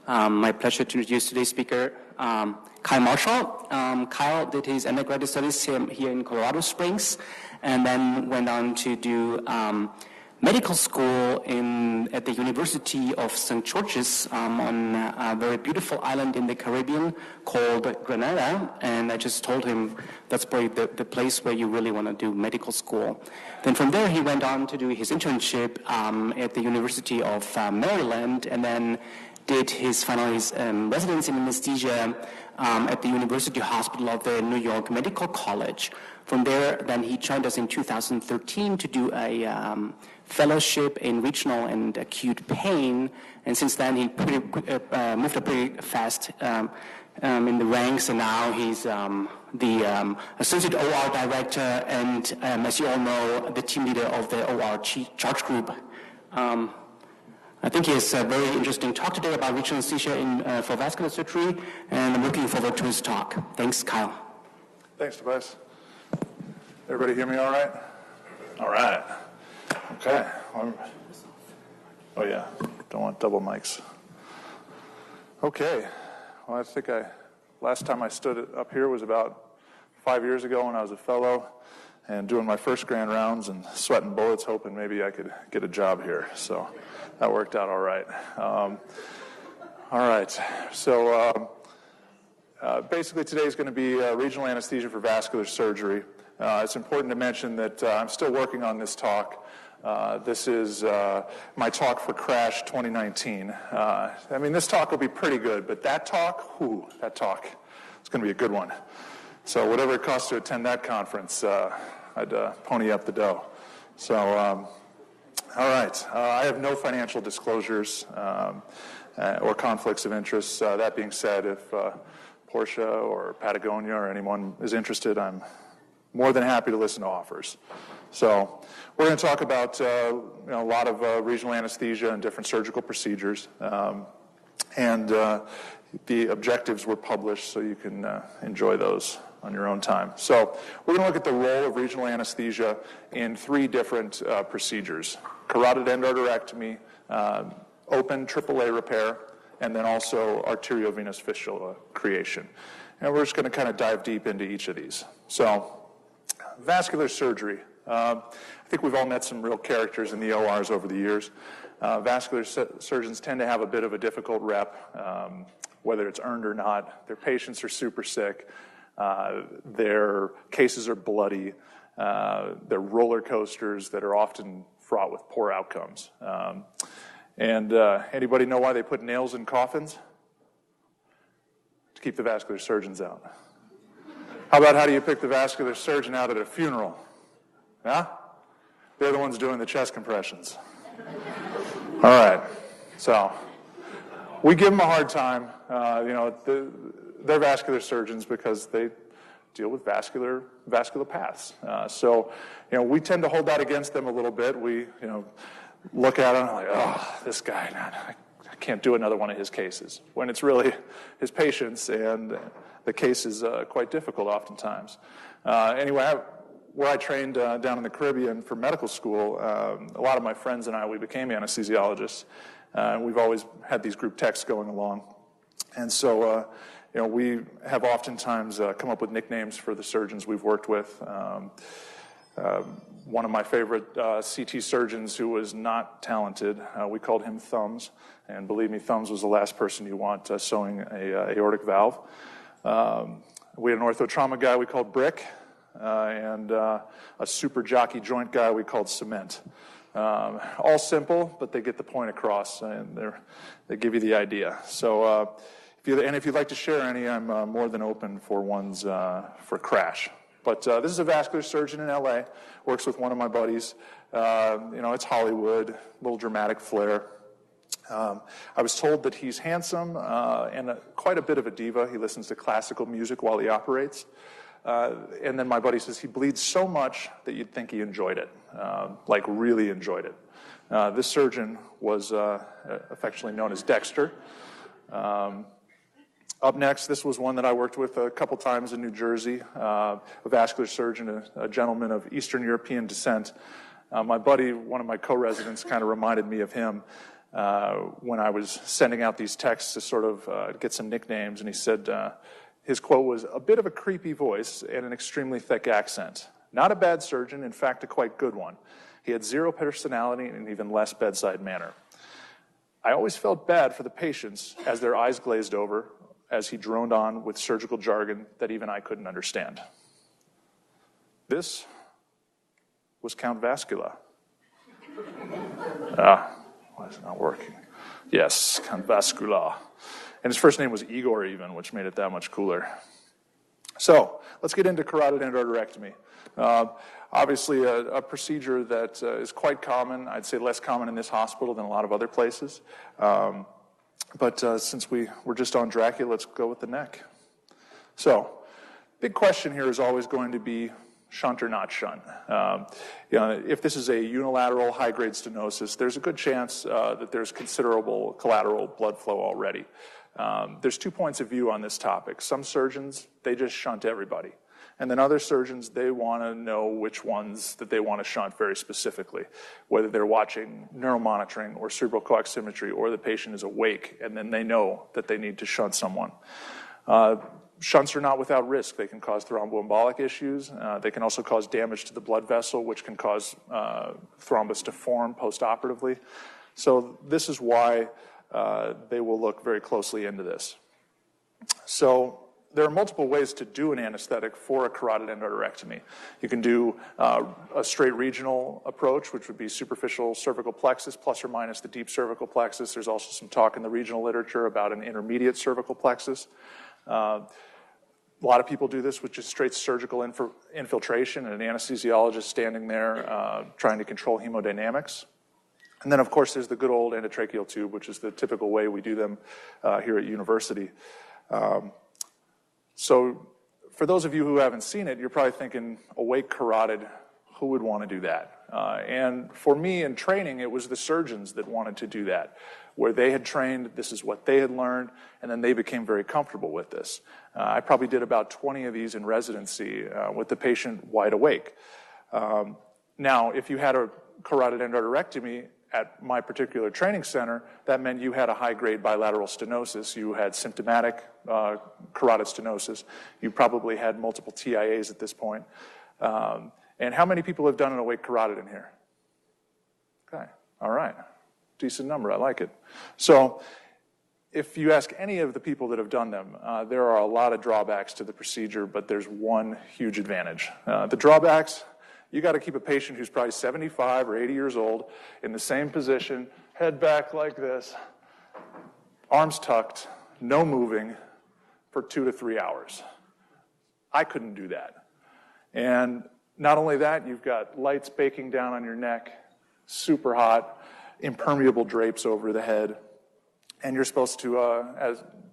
My pleasure to introduce today's speaker, Kyle Marshall. Kyle did his undergraduate studies here in Colorado Springs, and then went on to do medical school at the University of St. George's on a very beautiful island in the Caribbean called Grenada. And I just told him that's probably the place where you really want to do medical school. Then from there, he went on to do his internship at the University of Maryland, and then did his residency in anesthesia at the University Hospital of the New York Medical College. From there, then he joined us in 2013 to do a fellowship in regional and acute pain, and since then he moved up pretty fast in the ranks, and now he's the associate OR director and, as you all know, the team leader of the OR charge group. I think he has a very interesting talk today about regional anesthesia for vascular surgery, and I'm looking forward to his talk. Thanks, Kyle. Thanks, Tobias. Everybody hear me all right? All right. Okay. Oh, yeah. Don't want double mics. Okay. Well, I think last time I stood up here was about 5 years ago when I was a fellow and doing my first grand rounds and sweating bullets, hoping maybe I could get a job here. So that worked out all right. All right. So basically today is going to be regional anesthesia for vascular surgery. It's important to mention that I'm still working on this talk. This is my talk for CRASH 2019. I mean, this talk will be pretty good, but that talk, it's going to be a good one. So whatever it costs to attend that conference, I'd pony up the dough. So, all right. I have no financial disclosures or conflicts of interest. That being said, if Porsche or Patagonia or anyone is interested, I'm more than happy to listen to offers. So we're going to talk about a lot of regional anesthesia and different surgical procedures. And the objectives were published, so you can enjoy those on your own time. So we're going to look at the role of regional anesthesia in 3 different procedures: carotid endarterectomy, open AAA repair, and then also arteriovenous fistula creation. And we're just going to kind of dive deep into each of these. So vascular surgery. I think we've all met some real characters in the ORs over the years. Vascular surgeons tend to have a bit of a difficult rep, whether it's earned or not. Their patients are super sick. Their cases are bloody. They're roller coasters that are often fraught with poor outcomes. And anybody know why they put nails in coffins? To keep the vascular surgeons out. How do you pick the vascular surgeon out at a funeral? Yeah? They're the ones doing the chest compressions. All right. So we give them a hard time. They're vascular surgeons because they deal with vascular paths. So we tend to hold that against them a little bit. We look at them like, oh, this guy, I can't do another one of his cases. When it's really his patients, and the case is quite difficult oftentimes. Anyway, where I trained down in the Caribbean for medical school, a lot of my friends and I, we became anesthesiologists. We've always had these group texts going along. And so, we have oftentimes come up with nicknames for the surgeons we've worked with. One of my favorite CT surgeons who was not talented, we called him Thumbs. And believe me, Thumbs was the last person you want sewing a aortic valve. We had an orthotrauma guy we called Brick, and a super jockey joint guy we called Cement. All simple, but they get the point across, and they give you the idea. So, if you'd like to share any, I'm more than open for ones for CRASH. But this is a vascular surgeon in LA, works with one of my buddies. It's Hollywood, a little dramatic flair. I was told that he's handsome and quite a bit of a diva. He listens to classical music while he operates. And then my buddy says he bleeds so much that you'd think he enjoyed it, like really enjoyed it. This surgeon was affectionately known as Dexter. Up next, this was one that I worked with a couple times in New Jersey, a vascular surgeon, a gentleman of Eastern European descent. My buddy, one of my co-residents, kind of reminded me of him. when I was sending out these texts to sort of get some nicknames, and he said his quote was, "A bit of a creepy voice and an extremely thick accent. Not a bad surgeon, in fact, a quite good one. He had zero personality and even less bedside manner. I always felt bad for the patients as their eyes glazed over as he droned on with surgical jargon that even I couldn't understand." This was Count Vascula. Why is it not working? Yes, Count Vascula. And his first name was Igor even, which made it that much cooler. So let's get into carotid endarterectomy. Obviously a procedure that is quite common. I'd say less common in this hospital than a lot of other places. But since we're just on Dracula, let's go with the neck. So big question here is always going to be shunt or not shunt. If this is a unilateral high-grade stenosis, there's a good chance that there's considerable collateral blood flow already. There's 2 points of view on this topic. Some surgeons, they just shunt everybody. And then other surgeons, they want to know which ones that they want to shunt very specifically, whether they're watching neuromonitoring or cerebral coaximetry or the patient is awake, and then they know that they need to shunt someone. Shunts are not without risk. They can cause thromboembolic issues. They can also cause damage to the blood vessel, which can cause thrombus to form postoperatively. So this is why they will look very closely into this. So there are multiple ways to do an anesthetic for a carotid endarterectomy. You can do a straight regional approach, which would be superficial cervical plexus plus or minus the deep cervical plexus. There's also some talk in the regional literature about an intermediate cervical plexus. A lot of people do this with just straight surgical infiltration and an anesthesiologist standing there trying to control hemodynamics. And then, of course, there's the good old endotracheal tube, which is the typical way we do them here at university. So for those of you who haven't seen it, you're probably thinking, awake carotid, who would want to do that? And for me in training, it was the surgeons that wanted to do that, where they had trained, this is what they had learned, and then they became very comfortable with this. I probably did about 20 of these in residency with the patient wide awake. Now, if you had a carotid endarterectomy at my particular training center, that meant you had a high-grade bilateral stenosis. You had symptomatic carotid stenosis. You probably had multiple TIAs at this point. And how many people have done an awake carotid in here? Okay, all right. Decent number, I like it. So if you ask any of the people that have done them, there are a lot of drawbacks to the procedure, but there's one huge advantage. The drawbacks, you got to keep a patient who's probably 75 or 80 years old in the same position, head back like this, arms tucked, no moving for 2 to 3 hours. I couldn't do that. And not only that, you've got lights baking down on your neck, super hot, impermeable drapes over the head, and you're supposed to,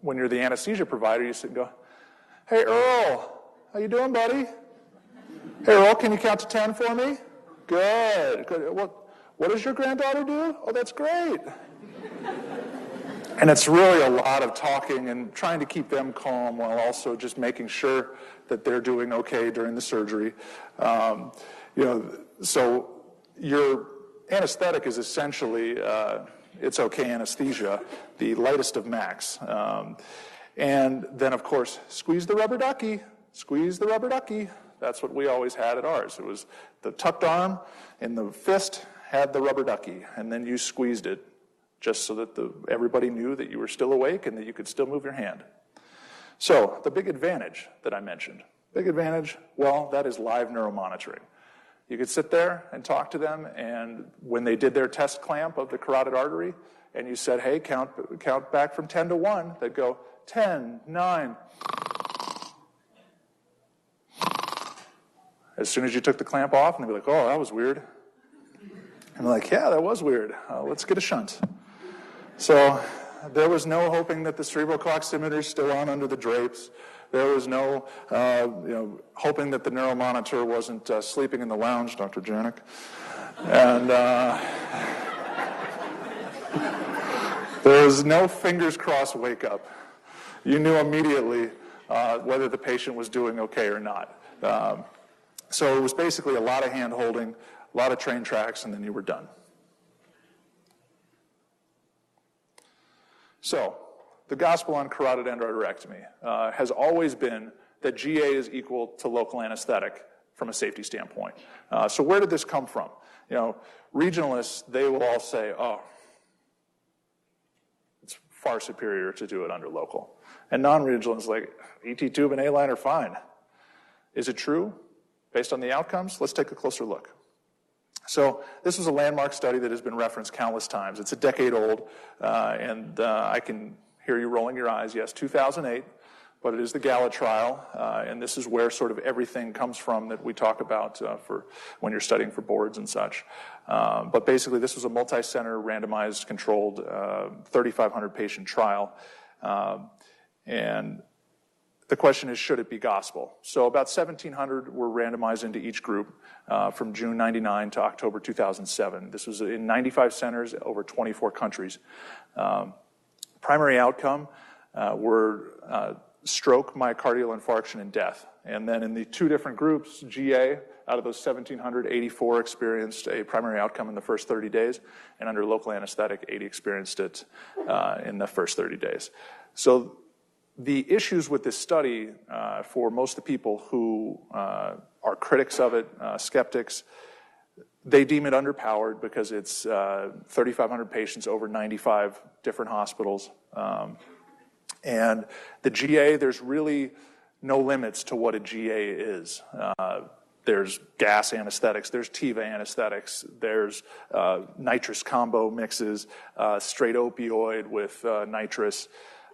when you're the anesthesia provider, you sit and go, "Hey, Earl, how you doing, buddy? Hey, Earl, can you count to 10 for me? Good. Good. What does your granddaughter do? Oh, that's great." And it's really a lot of talking and trying to keep them calm while also just making sure that they're doing okay during the surgery. So your anesthetic is essentially, it's okay anesthesia, the lightest of max. And then, of course, squeeze the rubber ducky, squeeze the rubber ducky. That's what we always had at ours. It was the tucked arm and the fist had the rubber ducky, and then you squeezed it just so that everybody knew that you were still awake and that you could still move your hand. So the big advantage that I mentioned, well, that is live neuromonitoring. You could sit there and talk to them, and when they did their test clamp of the carotid artery, and you said, "Hey, count back from 10 to 1, they'd go 10, 9. As soon as you took the clamp off, and they'd be like, "Oh, that was weird." And they're like, "Yeah, that was weird. Let's get a shunt." So there was no hoping that the cerebral coaximeter is still on under the drapes. There was no hoping that the neuromonitor wasn't sleeping in the lounge, Dr. Janik. And there was no fingers crossed wake up. You knew immediately whether the patient was doing okay or not. So it was basically a lot of hand holding, a lot of train tracks, and then you were done. So the gospel on carotid endarterectomy has always been that GA is equal to local anesthetic from a safety standpoint. So where did this come from? You know, regionalists, they will all say, oh, it's far superior to do it under local. And non-regionalists like, ET tube and A-line are fine. Is it true? Based on the outcomes? Let's take a closer look. So this was a landmark study that has been referenced countless times. It's a decade old, and I can hear you rolling your eyes. Yes, 2008, but it is the GALA trial, and this is where sort of everything comes from that we talk about for when you're studying for boards and such. But basically, this was a multi-center, randomized, controlled, 3,500 patient trial, and the question is, should it be gospel? So about 1,700 were randomized into each group from June 99 to October 2007. This was in 95 centers over 24 countries. Primary outcome were stroke, myocardial infarction, and death. And then in the two different groups, GA, out of those 1,784 experienced a primary outcome in the first 30 days, and under local anesthetic, 80 experienced it in the first 30 days. So the issues with this study, for most of the people who are critics of it, skeptics, they deem it underpowered because it's 3,500 patients over 95 different hospitals. And the GA, there's really no limits to what a GA is. There's gas anesthetics, there's TIVA anesthetics, there's nitrous combo mixes, straight opioid with nitrous.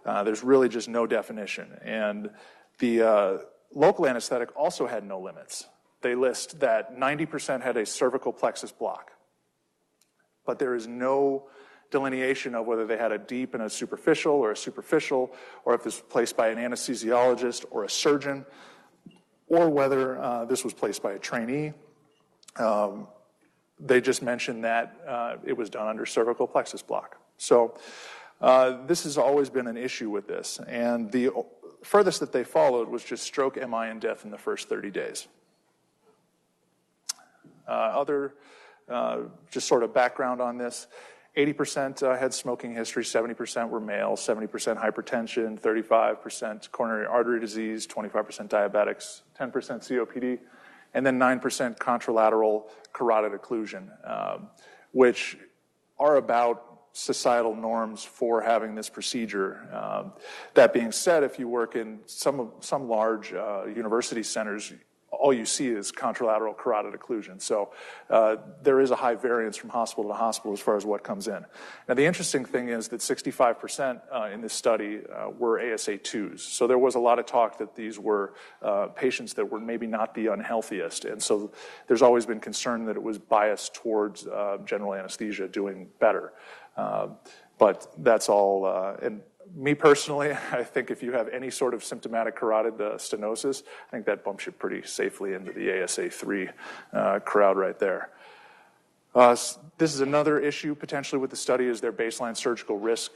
There's really just no definition. And the local anesthetic also had no limits. They list that 90% had a cervical plexus block, but there is no delineation of whether they had a deep and a superficial, or if this was placed by an anesthesiologist or a surgeon, or whether this was placed by a trainee. They just mentioned that it was done under cervical plexus block. So this has always been an issue with this, and the furthest that they followed was just stroke, MI, and death in the first 30 days. Just sort of background on this, 80% had smoking history, 70% were male, 70% hypertension, 35% coronary artery disease, 25% diabetics, 10% COPD, and then 9% contralateral carotid occlusion, which are about societal norms for having this procedure. That being said, if you work in some large university centers, all you see is contralateral carotid occlusion. So there is a high variance from hospital to hospital as far as what comes in. Now, the interesting thing is that 65% in this study were ASA2s. So there was a lot of talk that these were patients that were maybe not the unhealthiest. And so there's always been concern that it was biased towards general anesthesia doing better. But that's all, and me personally, I think if you have any sort of symptomatic carotid stenosis, I think that bumps you pretty safely into the ASA3 crowd right there. This is another issue potentially with the study, is their baseline surgical risk,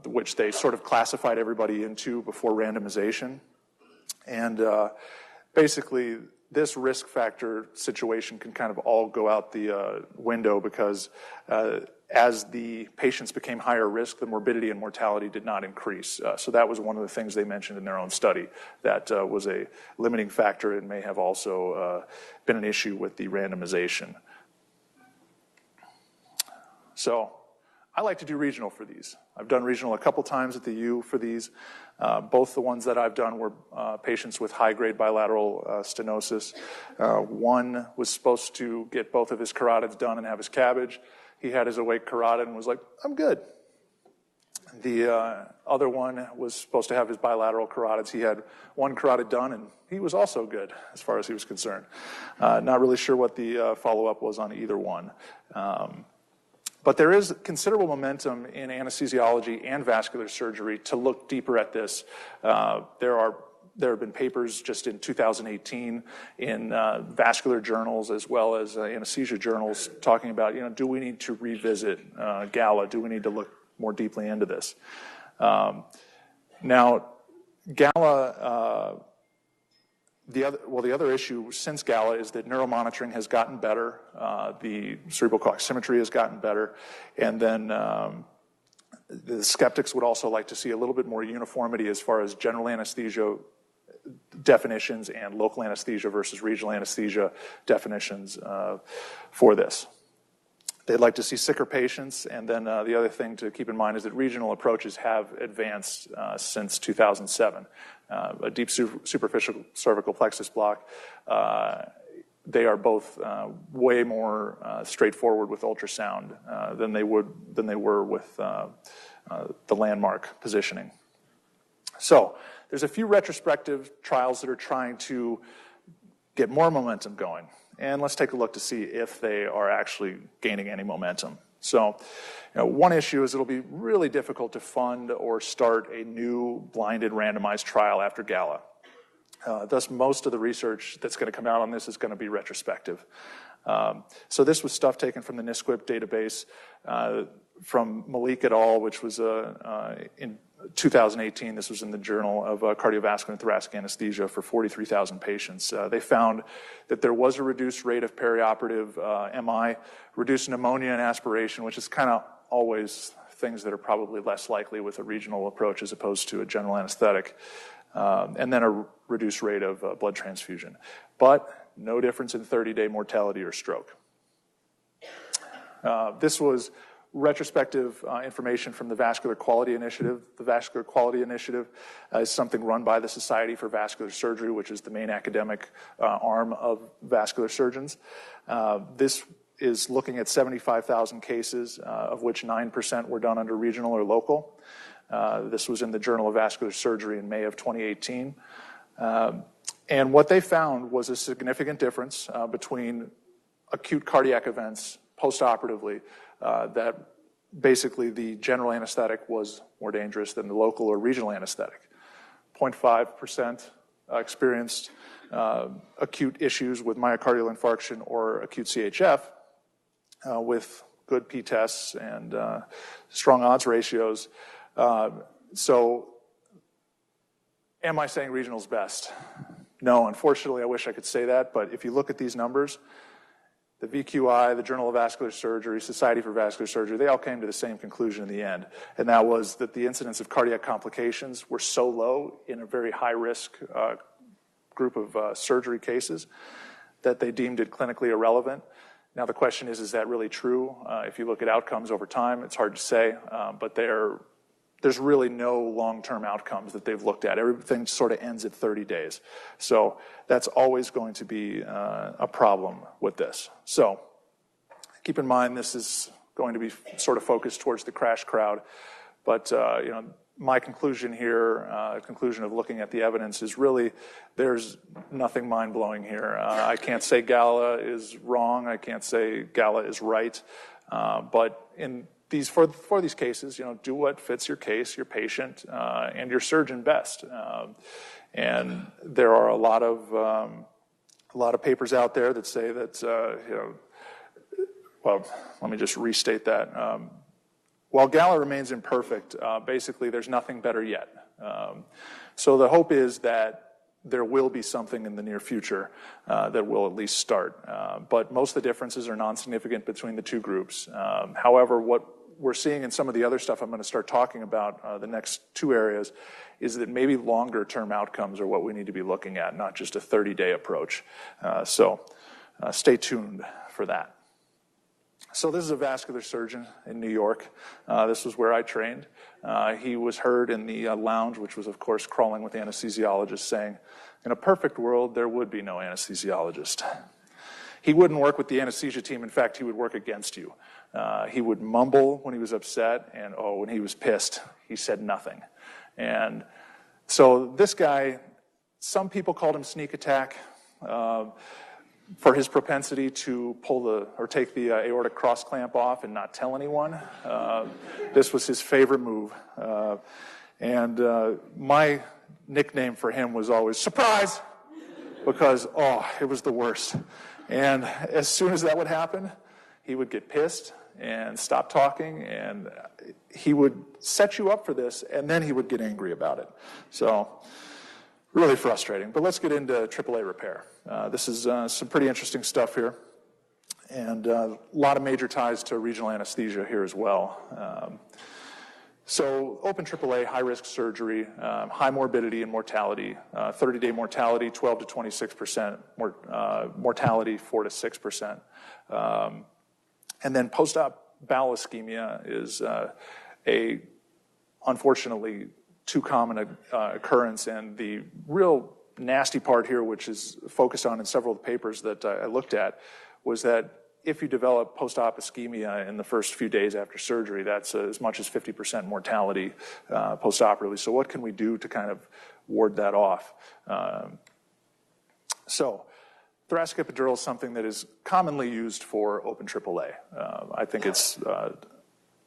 which they sort of classified everybody into before randomization. And basically, this risk factor situation can kind of all go out the window because as the patients became higher risk, the morbidity and mortality did not increase. So that was one of the things they mentioned in their own study. That was a limiting factor and may have also been an issue with the randomization. So I like to do regional for these. I've done regional a couple times at the U for these. Both the ones that I've done were patients with high-grade bilateral stenosis. One was supposed to get both of his carotids done and have his CABG. He had his awake carotid and was like, I'm good. The other one was supposed to have his bilateral carotids. He had one carotid done, and he was also good as far as he was concerned. Not really sure what the follow-up was on either one. But there is considerable momentum in anesthesiology and vascular surgery to look deeper at this. There have been papers just in 2018 in vascular journals as well as anesthesia journals talking about, do we need to revisit GALA? Do we need to look more deeply into this? Now, GALA, the other issue since GALA is that neuromonitoring has gotten better. The cerebral clock symmetry has gotten better. And then The skeptics would also like to see a little bit more uniformity as far as general anesthesia definitions and local anesthesia versus regional anesthesia definitions for this. They'd like to see sicker patients, and then the other thing to keep in mind is that regional approaches have advanced since 2007. A deep superficial cervical plexus block, they are both way more straightforward with ultrasound than they were with the landmark positioning. So there's a few retrospective trials that are trying to get more momentum going. And let's take a look to see if they are actually gaining any momentum. So, one issue is it'll be really difficult to fund or start a new blinded randomized trial after GALA. Thus, most of the research that's going to come out on this is going to be retrospective. So this was stuff taken from the NSQIP database from Malik et al., which was in 2018. This was in the Journal of Cardiovascular and Thoracic Anesthesia for 43,000 patients. They found that there was a reduced rate of perioperative MI, reduced pneumonia and aspiration, which is kind of always things that are probably less likely with a regional approach as opposed to a general anesthetic, and then a reduced rate of blood transfusion. But no difference in 30-day mortality or stroke. This was retrospective information from the Vascular Quality Initiative. The Vascular Quality Initiative is something run by the Society for Vascular Surgery, which is the main academic arm of vascular surgeons. This is looking at 75,000 cases, of which 9% were done under regional or local. This was in the Journal of Vascular Surgery in May of 2018. And what they found was a significant difference between acute cardiac events postoperatively, that basically the general anesthetic was more dangerous than the local or regional anesthetic. 0.5% experienced acute issues with myocardial infarction or acute CHF with good p-tests and strong odds ratios. So am I saying regional's best? No, unfortunately, I wish I could say that, but if you look at these numbers, the VQI, the Journal of Vascular Surgery, Society for Vascular Surgery, they all came to the same conclusion in the end, and that was that the incidence of cardiac complications were so low in a very high-risk group of surgery cases that they deemed it clinically irrelevant. Now, the question is that really true? If you look at outcomes over time, it's hard to say, but there's really no long-term outcomes that they've looked at. Everything sort of ends at 30 days. So that's always going to be a problem with this. So keep in mind this is going to be sort of focused towards the crash crowd. But my conclusion here, conclusion of looking at the evidence is really there's nothing mind-blowing here. I can't say GALA is wrong. I can't say GALA is right. But for these cases, do what fits your case, your patient, and your surgeon best. And there are a lot of papers out there that say that well, let me just restate that. While GALA remains imperfect, basically there's nothing better yet. So the hope is that there will be something in the near future that will at least start. But most of the differences are non-significant between the two groups. However, what we're seeing in some of the other stuff I'm going to start talking about, the next two areas, is that maybe longer-term outcomes are what we need to be looking at, not just a 30-day approach. So stay tuned for that. So this is a vascular surgeon in New York. This was where I trained. He was heard in the lounge, which was, of course, crawling with anesthesiologists, saying, in a perfect world, there would be no anesthesiologist. He wouldn't work with the anesthesia team. In fact, he would work against you. He would mumble when he was upset, and when he was pissed, he said nothing. And so this guy, some people called him sneak attack for his propensity to take the aortic cross clamp off and not tell anyone. This was his favorite move. And my nickname for him was always surprise, because it was the worst. And as soon as that would happen, he would get pissed and stop talking, and he would set you up for this, and then he would get angry about it. So really frustrating. But let's get into AAA repair. This is some pretty interesting stuff here, and a lot of major ties to regional anesthesia here as well. So open AAA, high-risk surgery, high morbidity and mortality, 30-day mortality, 12 to 26%, mortality, 4 to 6%. And then post-op bowel ischemia is unfortunately, too common occurrence. And the real nasty part here, which is focused on in several of the papers that I looked at, was that if you develop post-op ischemia in the first few days after surgery, that's as much as 50% mortality post-operatively. So what can we do to kind of ward that off? So thoracic epidural is something that is commonly used for open AAA. I think it's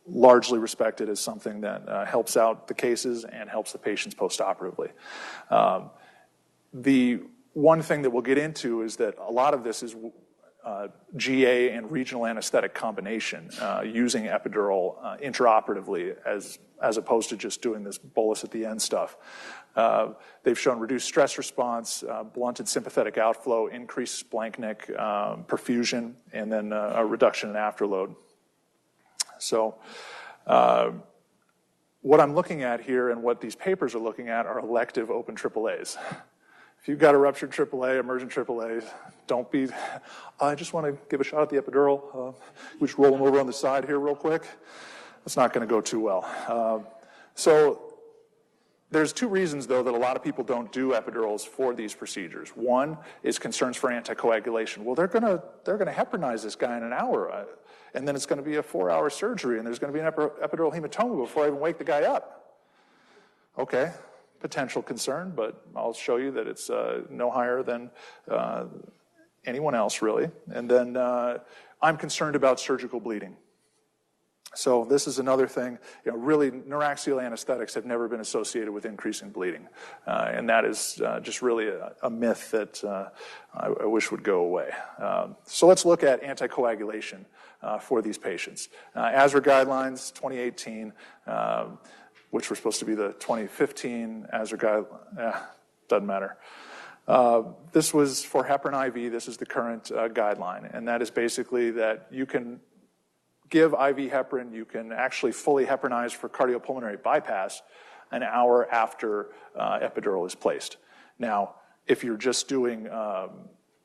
largely respected as something that helps out the cases and helps the patients post-operatively. The one thing that we'll get into is that a lot of this is GA and regional anesthetic combination, using epidural intraoperatively as opposed to just doing this bolus at the end stuff. They've shown reduced stress response, blunted sympathetic outflow, increased Splanchnick perfusion, and then a reduction in afterload. So what I'm looking at here and what these papers are looking at are elective open AAAs. If you've got a ruptured AAA, emergent AAA, don't be, I just want to give a shot at the epidural. We just roll them over on the side here real quick. It's not going to go too well. So there's two reasons, though, that a lot of people don't do epidurals for these procedures. One is concerns for anticoagulation. Well, they're going to heparinize this guy in an hour, and then it's going to be a 4-hour surgery, and there's going to be an epidural hematoma before I even wake the guy up. Okay. Potential concern, but I'll show you that it's no higher than anyone else, really. And then I'm concerned about surgical bleeding. So this is another thing. Really, neuraxial anesthetics have never been associated with increasing bleeding, and that is just really a myth that I wish would go away. So let's look at anticoagulation for these patients. ASRA guidelines, 2018. Which were supposed to be the 2015 ASRA guideline. Doesn't matter. This was for heparin IV. This is the current guideline, and that is basically that you can give IV heparin. You can actually fully heparinize for cardiopulmonary bypass an hour after epidural is placed. Now, if you're just doing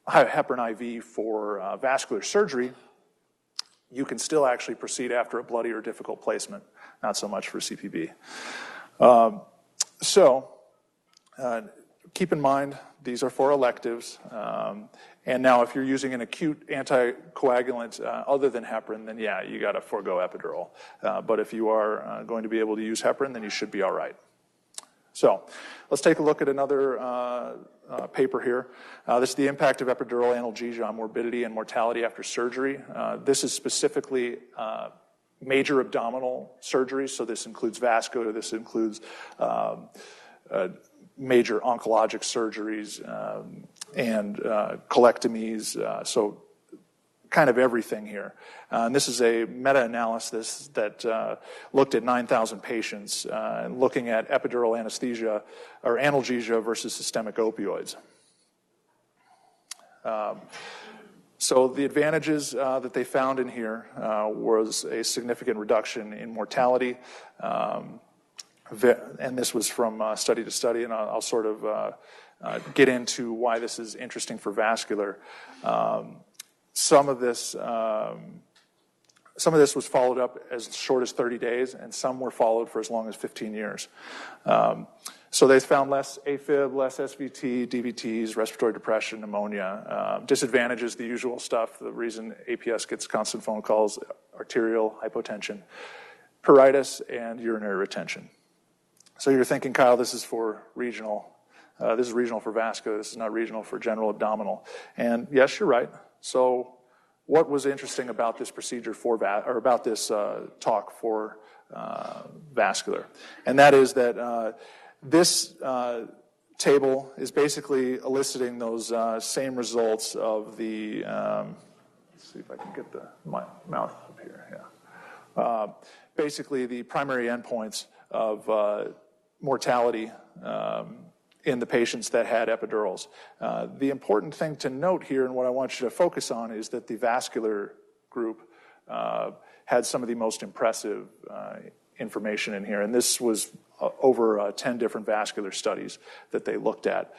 heparin IV for vascular surgery, you can still actually proceed after a bloody or difficult placement, not so much for CPB. Keep in mind, these are for electives. And now if you're using an acute anticoagulant other than heparin, then yeah, you got to forego epidural. But if you are going to be able to use heparin, then you should be all right. So let's take a look at another paper here. This is the impact of epidural analgesia on morbidity and mortality after surgery. This is specifically major abdominal surgeries, so this includes vascular, this includes major oncologic surgeries and colectomies, so kind of everything here. And this is a meta-analysis that looked at 9,000 patients looking at epidural anesthesia or analgesia versus systemic opioids. So the advantages that they found in here was a significant reduction in mortality, and this was from study to study, and I'll sort of get into why this is interesting for vascular. Some of this was followed up as short as 30 days, and some were followed for as long as 15 years. So they found less AFib, less SVT, DVTs, respiratory depression, pneumonia. Disadvantages, the usual stuff, the reason APS gets constant phone calls, arterial hypotension, pruritus, and urinary retention. So you're thinking, Kyle, this is for regional. This is regional for vascular. This is not regional for general abdominal. And yes, you're right. So what was interesting about this procedure for about this talk for vascular? And that is that this table is basically eliciting those same results of the, let's see if I can get my mouth up here, yeah. Basically the primary endpoints of mortality in the patients that had epidurals. The important thing to note here, and what I want you to focus on, is that the vascular group had some of the most impressive information in here. And this was over 10 different vascular studies that they looked at.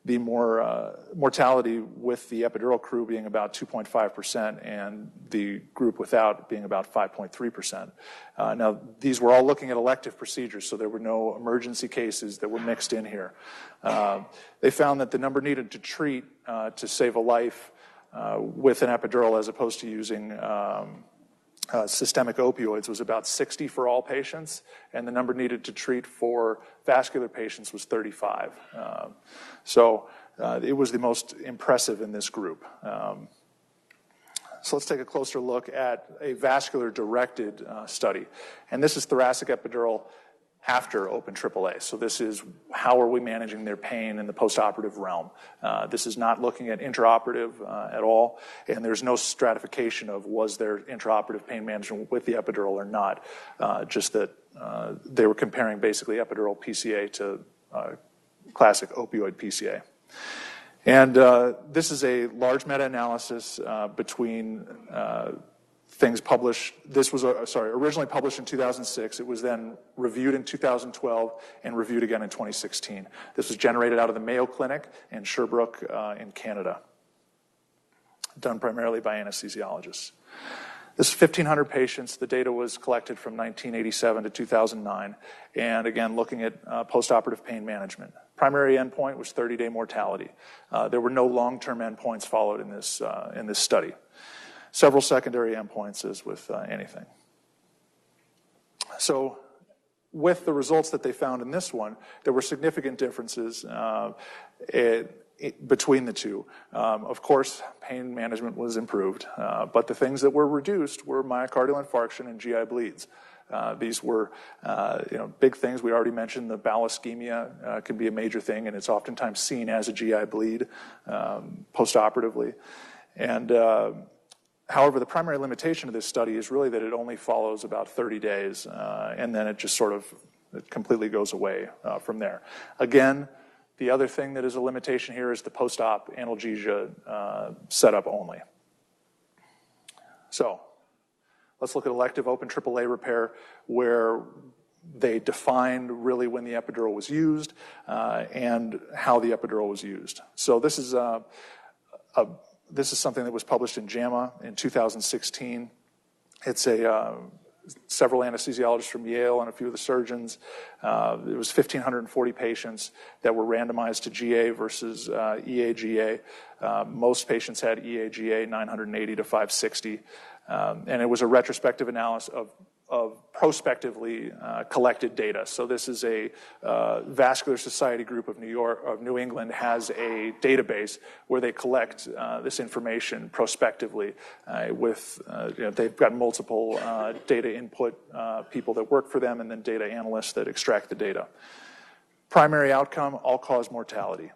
The mortality with the epidural crew being about 2.5% and the group without being about 5.3%. Now, these were all looking at elective procedures, so there were no emergency cases that were mixed in here. They found that the number needed to treat to save a life with an epidural as opposed to using systemic opioids was about 60 for all patients, and the number needed to treat for vascular patients was 35. So it was the most impressive in this group. So let's take a closer look at a vascular-directed study. And this is thoracic epidural after open AAA. So this is how are we managing their pain in the postoperative realm. This is not looking at intraoperative at all, and there's no stratification of was there intraoperative pain management with the epidural or not, just that they were comparing basically epidural PCA to classic opioid PCA. And this is a large meta-analysis between things published. This was, originally published in 2006. It was then reviewed in 2012 and reviewed again in 2016. This was generated out of the Mayo Clinic in Sherbrooke in Canada, done primarily by anesthesiologists. This is 1,500 patients. The data was collected from 1987 to 2009, and again, looking at postoperative pain management. Primary endpoint was 30-day mortality. There were no long-term endpoints followed in this study. Several secondary endpoints as with anything. So with the results that they found in this one, there were significant differences between the two. Of course, pain management was improved, but the things that were reduced were myocardial infarction and GI bleeds. These were big things. We already mentioned the bowel ischemia can be a major thing, and it's oftentimes seen as a GI bleed postoperatively. And however, the primary limitation of this study is really that it only follows about 30 days, and then it just sort of completely goes away from there. Again, the other thing that is a limitation here is the post-op analgesia setup only. So let's look at elective open AAA repair, where they defined really when the epidural was used and how the epidural was used. So this is something that was published in JAMA in 2016. It's several anesthesiologists from Yale and a few of the surgeons. It was 1,540 patients that were randomized to GA versus EAGA. Most patients had EAGA 980 to 560. And it was a retrospective analysis of prospectively collected data. So this is a Vascular Society group of New England has a database where they collect this information prospectively with, they've got multiple data input people that work for them and then data analysts that extract the data. Primary outcome, all-cause mortality.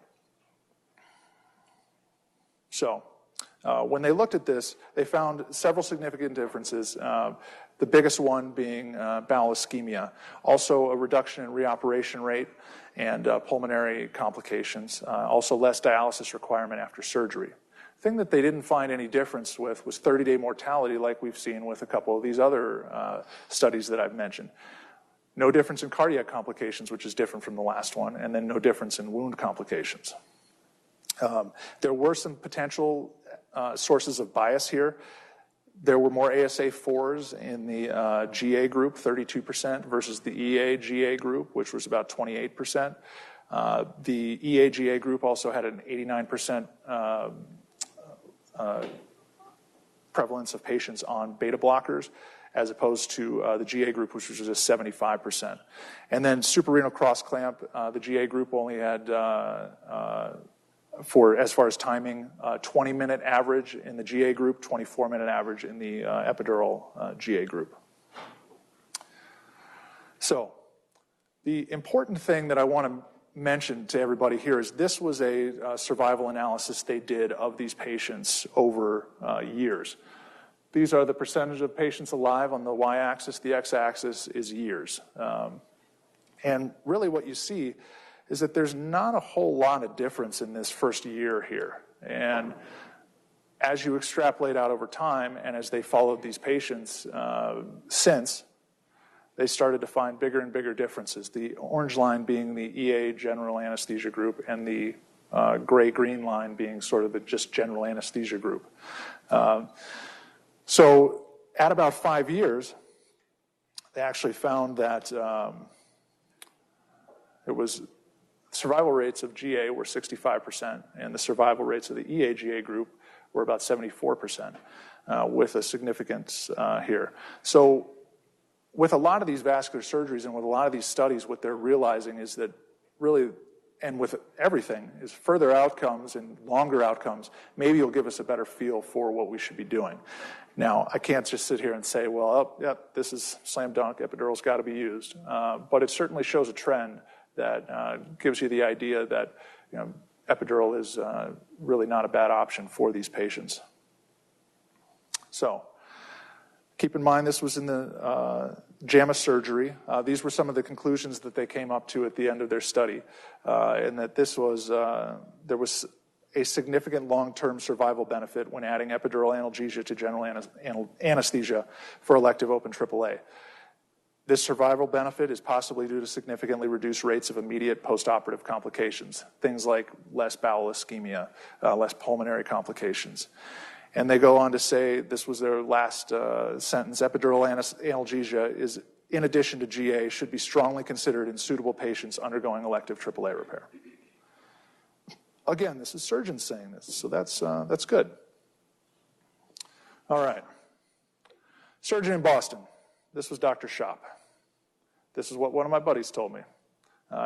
So when they looked at this, they found several significant differences. The biggest one being bowel ischemia. Also a reduction in reoperation rate and pulmonary complications. Also less dialysis requirement after surgery. The thing that they didn't find any difference with was 30-day mortality like we've seen with a couple of these other studies that I've mentioned. No difference in cardiac complications, which is different from the last one, and then no difference in wound complications. There were some potential sources of bias here. There were more ASA4s in the GA group, 32%, versus the EAGA group, which was about 28%. The EAGA group also had an 89% prevalence of patients on beta blockers, as opposed to the GA group, which was just 75%. And then suprarenal cross clamp, the GA group only had as far as timing, 20-minute average in the GA group, 24-minute average in the epidural GA group. So the important thing that I want to mention to everybody here is this was a survival analysis they did of these patients over years. These are the percentage of patients alive on the y-axis. The x-axis is years. And really what you see is that there's not a whole lot of difference in this first year here. And as you extrapolate out over time, and as they followed these patients since, they started to find bigger and bigger differences. The orange line being the EA general anesthesia group, and the gray-green line being sort of the just general anesthesia group. So at about 5 years, they actually found that survival rates of GA were 65%, and the survival rates of the EA-GA group were about 74%, with a significance here. So with a lot of these vascular surgeries and with a lot of these studies, what they're realizing is that really, and with everything, is further outcomes and longer outcomes, maybe you'll give us a better feel for what we should be doing. Now, I can't just sit here and say, well, oh, yep, this is slam dunk, epidural's got to be used. But it certainly shows a trend that gives you the idea that epidural is really not a bad option for these patients. So keep in mind this was in the JAMA surgery. These were some of the conclusions that they came up to at the end of their study, and that this was, there was a significant long-term survival benefit when adding epidural analgesia to general anesthesia for elective open AAA. This survival benefit is possibly due to significantly reduced rates of immediate postoperative complications, things like less bowel ischemia, less pulmonary complications. And they go on to say, this was their last sentence, epidural analgesia is, in addition to GA, should be strongly considered in suitable patients undergoing elective AAA repair. Again, this is surgeons saying this, so that's good. All right. Surgeon in Boston. This was Dr. Schopp. This is what one of my buddies told me.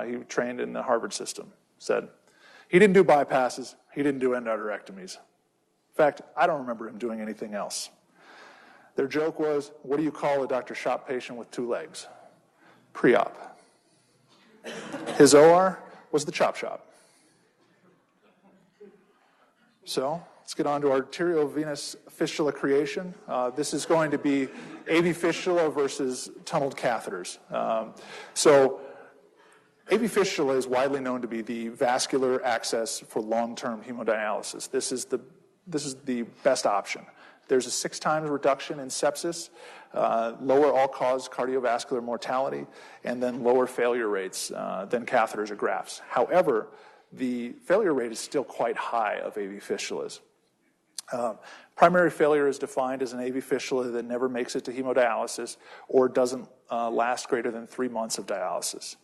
He trained in the Harvard system. Said, he didn't do bypasses. He didn't do endarterectomies. In fact, I don't remember him doing anything else. Their joke was, what do you call a Dr. Schopp patient with 2 legs? Pre-op. His OR was the chop shop. So let's get on to arteriovenous fistula creation. This is going to be AV fistula versus tunneled catheters. So AV fistula is widely known to be the vascular access for long-term hemodialysis. This is the best option. There's a 6 times reduction in sepsis, lower all-cause cardiovascular mortality, and then lower failure rates than catheters or grafts. However, the failure rate is still quite high of AV fistulas. Primary failure is defined as an AV fistula that never makes it to hemodialysis or doesn't last greater than 3 months of dialysis.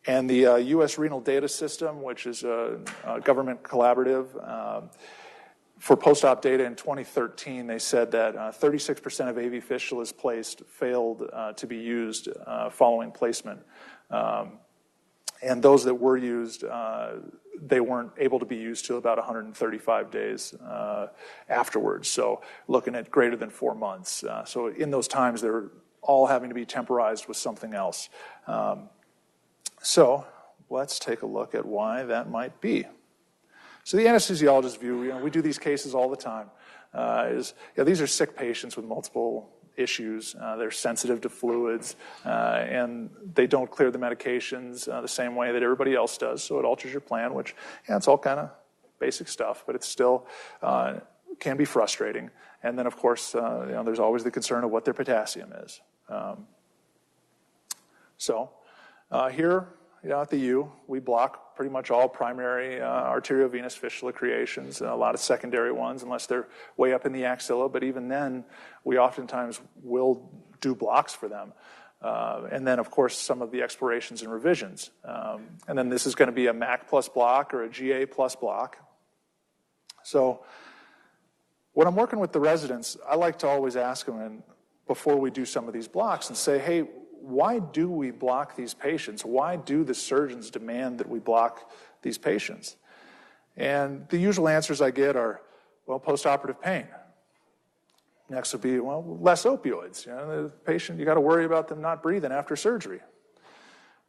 And the U.S. Renal Data System, which is a government collaborative, for post-op data in 2013, they said that 36% of AV fistulas placed failed to be used following placement. And those that were used, they weren't able to be used till about 135 days afterwards. So looking at greater than 4 months. So in those times, they're all having to be temporized with something else. So let's take a look at why that might be. So the anesthesiologist's view, we do these cases all the time, is these are sick patients with multiple issues. They're sensitive to fluids, and they don't clear the medications the same way that everybody else does, so it alters your plan, which, it's all kind of basic stuff, but it still can be frustrating. And then, of course, there's always the concern of what their potassium is. Here, at the U, we block pretty much all primary arteriovenous fistula creations, a lot of secondary ones, unless they're way up in the axilla, but even then, we oftentimes will do blocks for them. And then, of course, some of the explorations and revisions. And then this is going to be a MAC plus block or a GA plus block. So when I'm working with the residents, I like to always ask them, and before we do some of these blocks, and say, hey, why do we block these patients? Why do the surgeons demand that we block these patients? And the usual answers I get are, well, postoperative pain. Next would be, well, less opioids. The patient, you got to worry about them not breathing after surgery.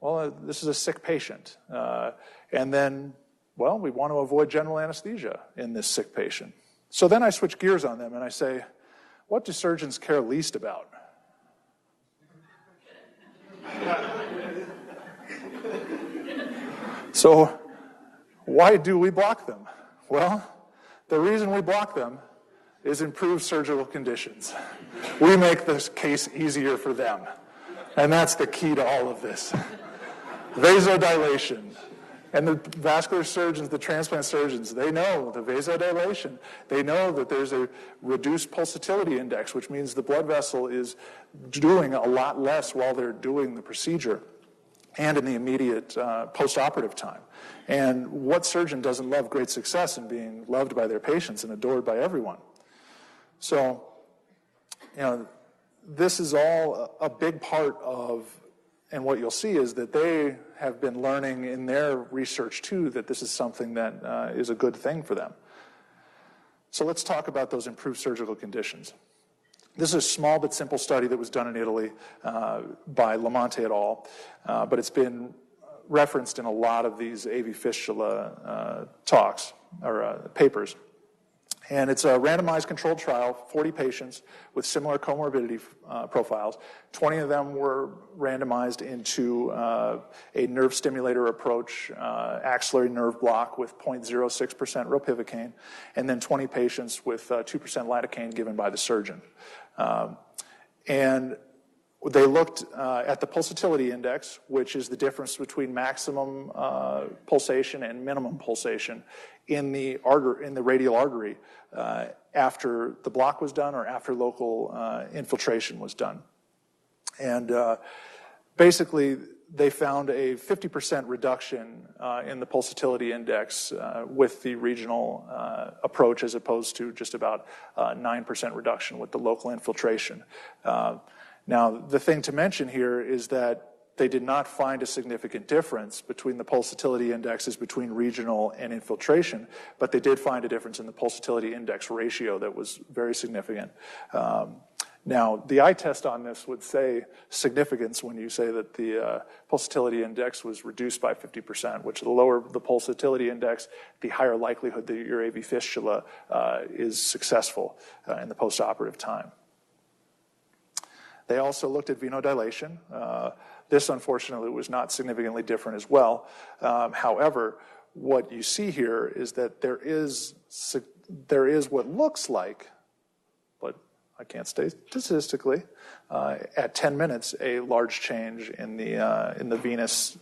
Well, this is a sick patient. And then, well, we want to avoid general anesthesia in this sick patient. So then I switch gears on them and I say, what do surgeons care least about? So why do we block them? Well, the reason we block them is improved surgical conditions. We make this case easier for them. And that's the key to all of this. Vasodilation. And the vascular surgeons, the transplant surgeons, they know the vasodilation. They know that there's a reduced pulsatility index, which means the blood vessel is doing a lot less while they're doing the procedure and in the immediate post-operative time. And what surgeon doesn't love great success and being loved by their patients and adored by everyone? So, this is all a big part of, and what you'll see is that they have been learning in their research too that this is something that is a good thing for them. So let's talk about those improved surgical conditions. This is a small but simple study that was done in Italy by Lamonte et al., but it's been referenced in a lot of these AV fistula talks or papers. And it's a randomized controlled trial, 40 patients with similar comorbidity profiles. 20 of them were randomized into a nerve stimulator approach, axillary nerve block with 0.06% ropivacaine, and then 20 patients with 2% lidocaine given by the surgeon. And they looked at the pulsatility index, which is the difference between maximum pulsation and minimum pulsation in the radial artery after the block was done or after local infiltration was done. And basically, they found a 50% reduction in the pulsatility index with the regional approach as opposed to just about 9% reduction with the local infiltration. Now, the thing to mention here is that they did not find a significant difference between the pulsatility indexes between regional and infiltration, but they did find a difference in the pulsatility index ratio that was very significant. Now, the eye test on this would say significance when you say that the pulsatility index was reduced by 50%, which the lower the pulsatility index, the higher likelihood that your AV fistula is successful in the postoperative time. They also looked at venodilation. This, unfortunately, was not significantly different as well. However, what you see here is that there is what looks like, but I can't state statistically, at 10 minutes, a large change in the venous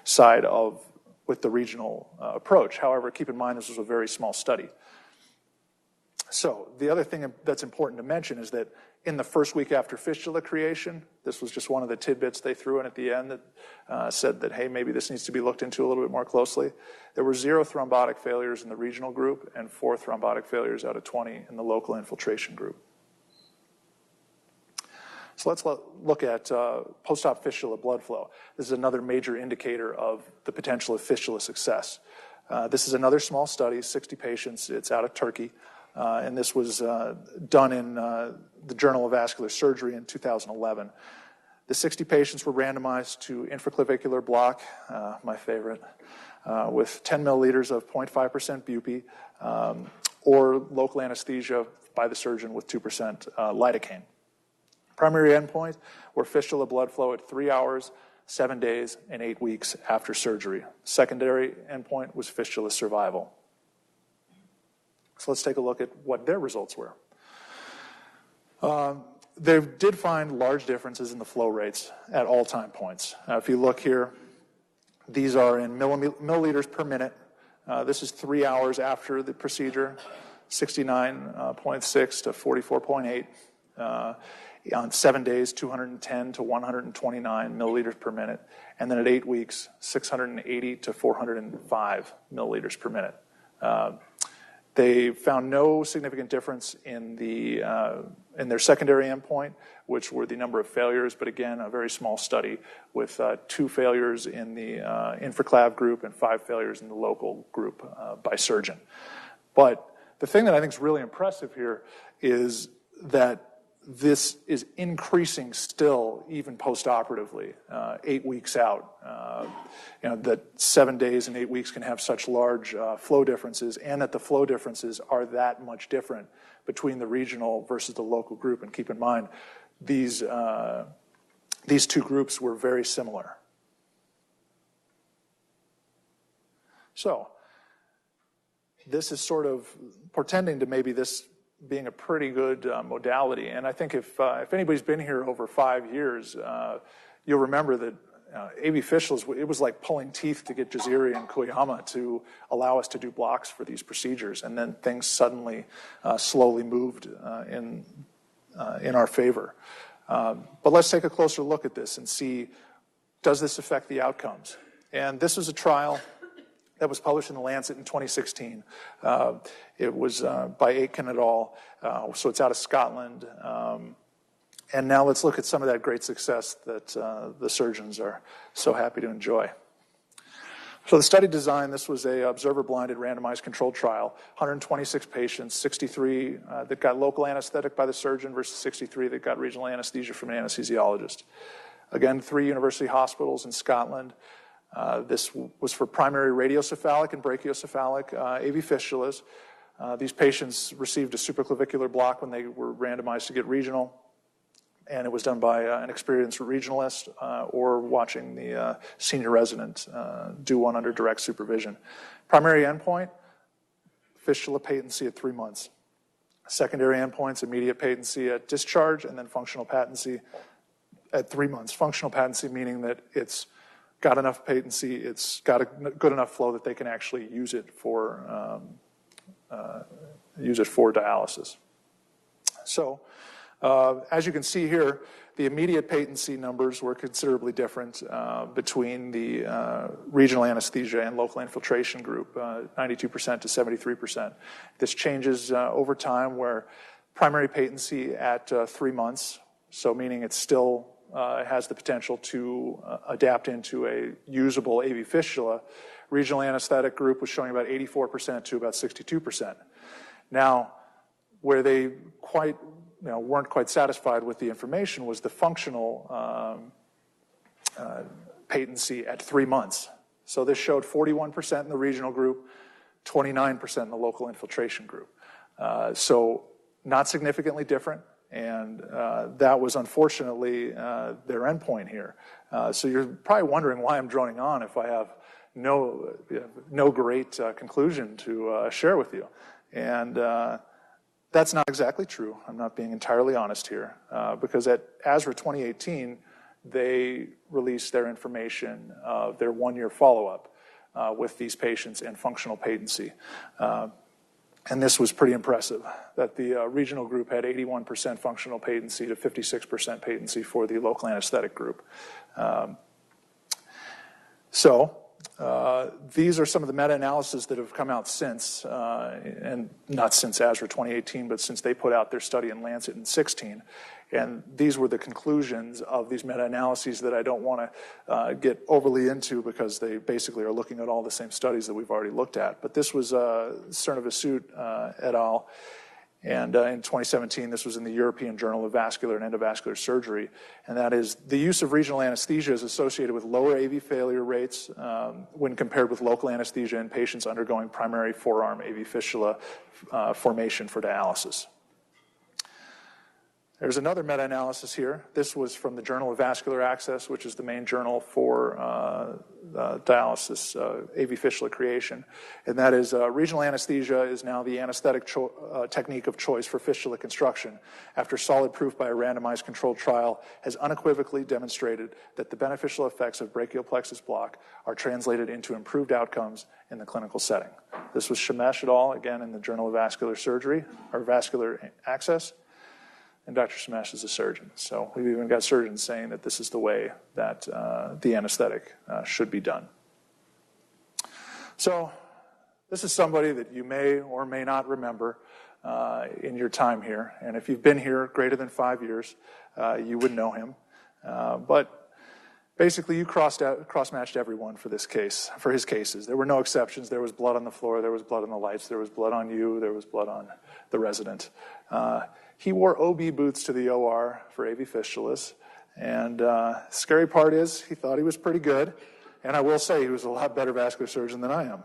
side with the regional approach. However, keep in mind this was a very small study. So the other thing that's important to mention is that in the first week after fistula creation, this was just one of the tidbits they threw in at the end that said that, hey, maybe this needs to be looked into a little bit more closely. There were 0 thrombotic failures in the regional group and 4 thrombotic failures out of 20 in the local infiltration group. So let's look at post-op fistula blood flow. This is another major indicator of the potential of fistula success. This is another small study, 60 patients. It's out of Turkey. And this was done in the Journal of Vascular Surgery in 2011. The 60 patients were randomized to infraclavicular block, my favorite, with 10 milliliters of 0.5% bupi, or local anesthesia by the surgeon with 2% lidocaine. Primary endpoint were fistula blood flow at 3 hours, 7 days, and 8 weeks after surgery. Secondary endpoint was fistula survival. So let's take a look at what their results were. They did find large differences in the flow rates at all time points. If you look here, these are in milliliters per minute. This is 3 hours after the procedure, 69.6 to 44.8. On 7 days, 210 to 129 milliliters per minute. And then at 8 weeks, 680 to 405 milliliters per minute. They found no significant difference in their secondary endpoint, which were the number of failures, but again, a very small study with 2 failures in the infraclav group and 5 failures in the local group by surgeon. But the thing that I think is really impressive here is that this is increasing still even post-operatively, 8 weeks out. That 7 days and 8 weeks can have such large flow differences, and that the flow differences are that much different between the regional versus the local group. And keep in mind, these 2 groups were very similar. So this is sort of portending to maybe this being a pretty good modality. And I think if anybody's been here over 5 years, you'll remember that AV fistulas, it was like pulling teeth to get Jaziri and Koyama to allow us to do blocks for these procedures. And then things suddenly slowly moved in our favor. But let's take a closer look at this and see, does this affect the outcomes? And this is a trial that was published in The Lancet in 2016. It was by Aitken et al., so it's out of Scotland. And now let's look at some of that great success that the surgeons are so happy to enjoy. So the study design, this was a observer-blinded randomized controlled trial, 126 patients, 63 that got local anesthetic by the surgeon versus 63 that got regional anesthesia from an anesthesiologist. Again, 3 university hospitals in Scotland. This was for primary radiocephalic and brachiocephalic AV fistulas. These patients received a supraclavicular block when they were randomized to get regional, and it was done by an experienced regionalist or watching the senior resident do one under direct supervision. Primary endpoint, fistula patency at 3 months. Secondary endpoints, immediate patency at discharge, and then functional patency at 3 months. Functional patency meaning that it's got enough patency, it's got a good enough flow that they can actually use it for dialysis. So, as you can see here, the immediate patency numbers were considerably different between the regional anesthesia and local infiltration group, 92% to 73%. This changes over time, where primary patency at 3 months, so meaning it still has the potential to adapt into a usable AV fistula. Regional anesthetic group was showing about 84% to about 62%. Now, where they weren't quite satisfied with the information was the functional patency at 3 months. So this showed 41% in the regional group, 29% in the local infiltration group. So not significantly different, and that was unfortunately their endpoint here. So you're probably wondering why I'm droning on if I have no great conclusion to share with you. And that's not exactly true. I'm not being entirely honest here, because at ASRA 2018, they released their information of their 1-year follow-up with these patients and functional patency. And this was pretty impressive, that the regional group had 81% functional patency to 56% patency for the local anesthetic group. These are some of the meta-analyses that have come out since, and not since ASRA 2018, but since they put out their study in Lancet in 16. And these were the conclusions of these meta-analyses that I don't want to get overly into, because they basically are looking at all the same studies that we've already looked at. But this was Cernovasut et al. And in 2017, this was in the European Journal of Vascular and Endovascular Surgery. And that is, the use of regional anesthesia is associated with lower AV failure rates when compared with local anesthesia in patients undergoing primary forearm AV fistula formation for dialysis. There's another meta-analysis here. This was from the Journal of Vascular Access, which is the main journal for dialysis, AV fistula creation. And that is, regional anesthesia is now the anesthetic technique of choice for fistula construction, after solid proof by a randomized controlled trial has unequivocally demonstrated that the beneficial effects of brachial plexus block are translated into improved outcomes in the clinical setting. This was Shemesh et al., again, in the Journal of Vascular Surgery, or Vascular Access. And Dr. Shemesh is a surgeon. So we've even got surgeons saying that this is the way that the anesthetic should be done. So this is somebody that you may or may not remember in your time here. And if you've been here greater than 5 years, you would know him. But basically, you cross-matched everyone for this case, for his cases. There were no exceptions. There was blood on the floor. There was blood on the lights. There was blood on you. There was blood on the resident. He wore OB boots to the OR for AV fistulas. And scary part is he thought he was pretty good. And I will say he was a lot better vascular surgeon than I am.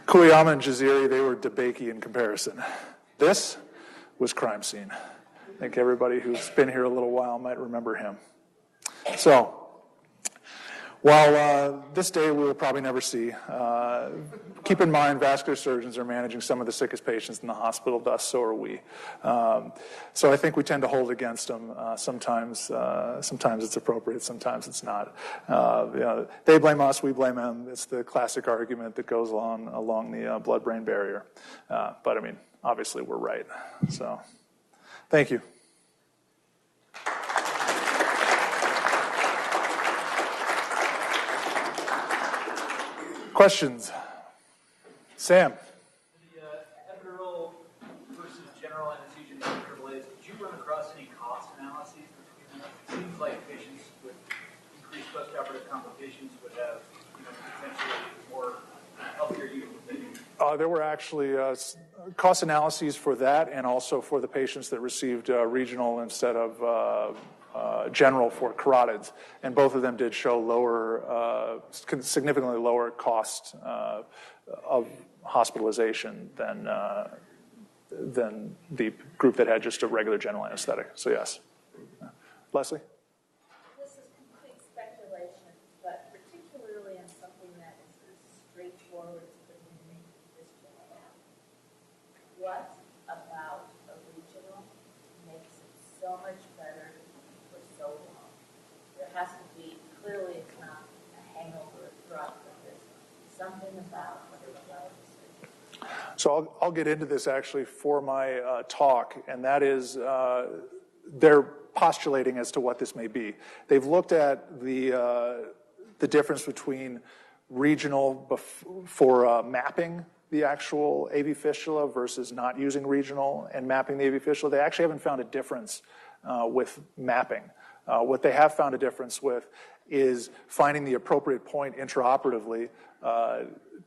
Koyama and Jaziri, they were DeBakey in comparison. This was crime scene. I think everybody who's been here a little while might remember him. So, While this day we will probably never see, keep in mind vascular surgeons are managing some of the sickest patients in the hospital, thus so are we. So I think we tend to hold against them. Sometimes it's appropriate, sometimes it's not. They blame us, we blame them. It's the classic argument that goes along the blood-brain barrier. But I mean, obviously we're right. So thank you. Questions? Sam? The epidural versus general anesthesia in AAAs, did you run across any cost analyses between them? It seems like patients with increased postoperative complications would have potentially more healthcare utilization. There were actually cost analyses for that and also for the patients that received regional instead of general for carotids, and both of them did show significantly lower cost of hospitalization than the group that had just a regular general anesthetic. So yes. Leslie? This is complete speculation, but particularly in something that is as straightforward as putting in this general. What about a regional makes it so much better for so long? There has to be, clearly it's not a hangover or drop, but there's something about what it allows us to do. So I'll get into this actually for my talk, and that is they're postulating as to what this may be. They've looked at the difference between regional for mapping the actual AV fistula versus not using regional and mapping the AV fistula. They actually haven't found a difference with mapping. What they have found a difference with is finding the appropriate point intraoperatively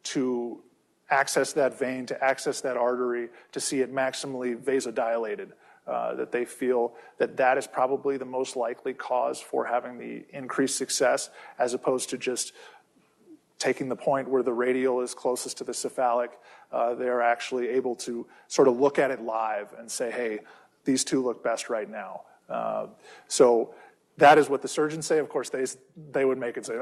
to access that vein, to access that artery, to see it maximally vasodilated. That they feel that is probably the most likely cause for having the increased success, as opposed to just taking the point where the radial is closest to the cephalic. They're actually able to sort of look at it live and say, hey, these two look best right now. So that is what the surgeons say. Of course, they would make it say,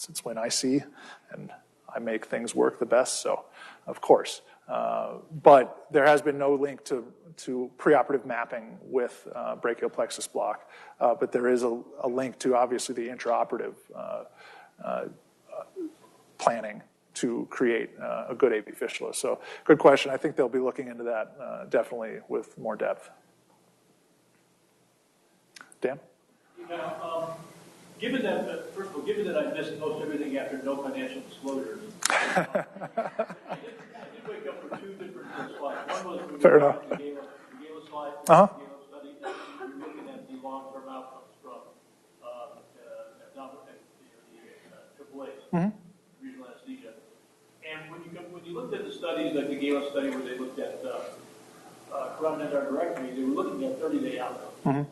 it's when I see and I make things work the best, so of course. But there has been no link to preoperative mapping with brachial plexus block, but there is a link to obviously the intraoperative planning to create a good AV fistula. So good question. I think they'll be looking into that definitely with more depth. Dan? Given that, first of all, given that I missed most everything after no financial disclosures, I did wake up for two different slides. One was the Gala slide, the Gala study, and we were looking at the long-term outcomes from the AAAs, regional anesthesia. And when you looked at the studies, like the Gala study where they looked at carotid endarterectomy, they were looking at 30-day outcomes,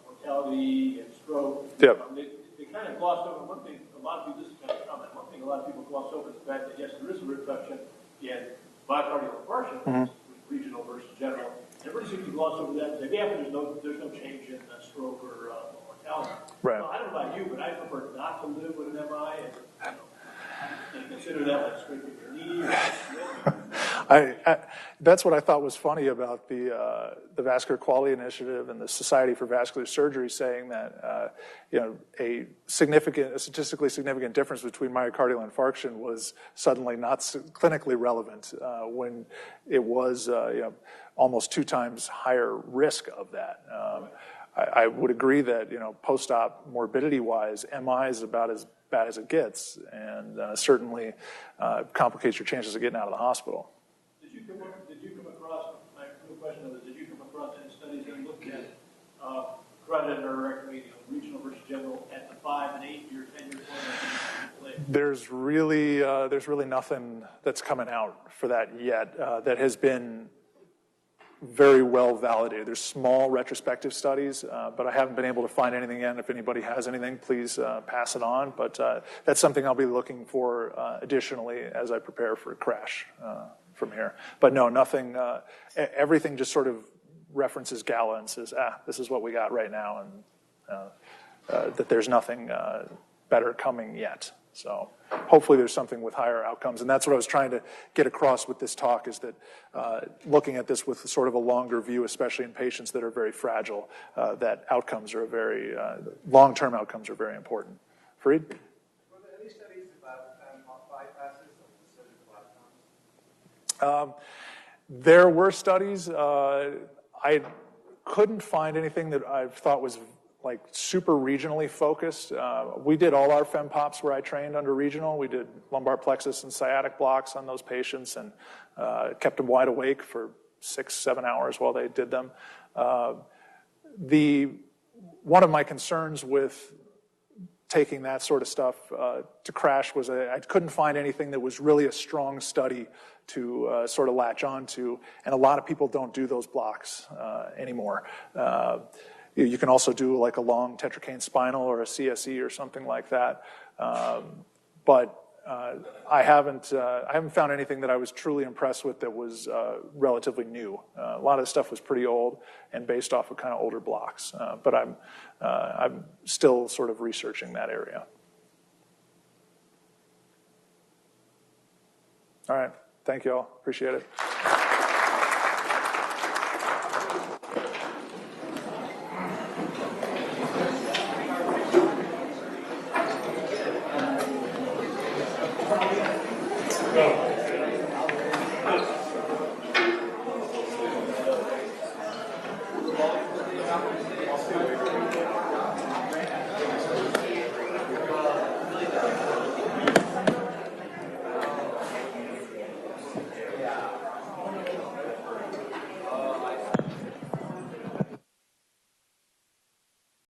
mortality and stroke. Yep. They kind of glossed over one thing. A lot of people, this is kind of comment. One thing a lot of people gloss over is the fact that yes, there is a reduction in myocardial infarction, regional versus general. Everybody seems to gloss over that and say, yeah, but there's no change in stroke or mortality. Right. Well, I don't know about you, but I prefer not to live with an MI and consider that like scraping your knee. That's what I thought was funny about the Vascular Quality Initiative and the Society for Vascular Surgery saying that a statistically significant difference between myocardial infarction was suddenly not clinically relevant when it was almost 2 times higher risk of that. I would agree that post-op morbidity-wise, MI is about as bad as it gets, and certainly complicates your chances of getting out of the hospital. Did you come across, my real question is, did you come across any studies that looked at carotid endarterectomy, regional versus general, at the 5 and 8 year, 10 year point? There's really nothing that's coming out for that yet that has been very well validated. There's small retrospective studies, but I haven't been able to find anything yet. If anybody has anything, please pass it on. But that's something I'll be looking for additionally as I prepare for a crash from here. But no, nothing. Everything just sort of references Gala and says, this is what we got right now, and that there's nothing better coming yet. So hopefully there's something with higher outcomes. And that's what I was trying to get across with this talk, is that looking at this with sort of a longer view, especially in patients that are very fragile, that outcomes are very, long-term outcomes are very important. Fareed? Were there any studies about bypasses of the surgical outcomes? There were studies. I couldn't find anything that I thought was like super regionally focused. We did all our FemPops where I trained under regional. We did lumbar plexus and sciatic blocks on those patients and kept them wide awake for 6-7 hours while they did them. One of my concerns with taking that sort of stuff to crash was I couldn't find anything that was really a strong study to sort of latch on to, and a lot of people don't do those blocks anymore. You can also do like a long tetracane spinal or a CSE or something like that, but I haven't found anything that I was truly impressed with that was relatively new. A lot of the stuff was pretty old and based off of kind of older blocks, but I'm still sort of researching that area. All right, thank you all, appreciate it.